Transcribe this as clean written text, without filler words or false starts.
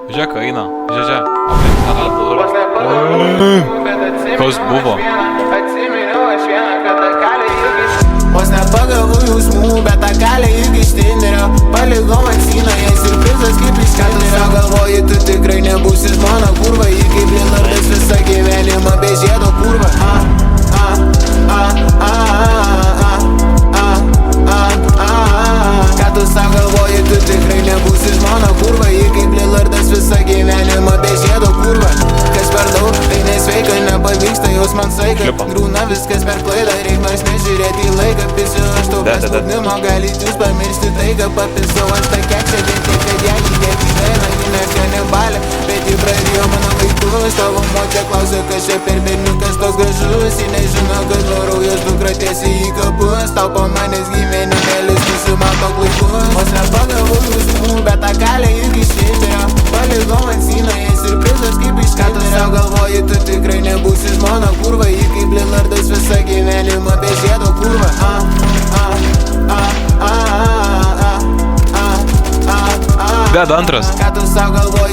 Žiūrėk, eina. Žiūrėk. Kas buvo? Vos nepagavau jausmų, bet tą kalę irgi iš Tinderio. Palikau ant synoje siurprizas kaip iš Tinderio. Galvoji, tu tikrai nebūsi žmona kurva. Ji kaip Lillardas visą gyvenimą be žiedo kurva. Ką tu sau galvoji, tu tikrai nebūsi žmona kurva. Ji kaip Lillardas visą gyvenimą be žiedo kurva. Kas per daug, tai nesveika, nepavyksta jos man saika. Grūna viskas per klaidą, reik nors nežiūrėti į laiką. Pisiu aš tau be spaudimo, galit jūs pamiršti tai, kad papisau aš tą keksę. Vien tiek, kad ją įdėti dainą, ji ne kanibalė. Bet ji prarijo mano vaikus, tavo močia klausia, kas čia per berniukas toks gražus. Ji nežino, kad noraujas dukra tiesiai į kapus. Tau po manęs gyvenimėlis nusimato klaikus. Vos nepagavau jausmų, bet tą kalę irgi iš Tinderio. Palikau ant synoje siurprizas kaip iš Tinderio. Ką tu sau galvoji, tu tikrai nebūsi žmona kurva. Ji kaip Lillardas visą gyvenimą be žiedo kurva. Deda antras. Ką tu sau galvoji,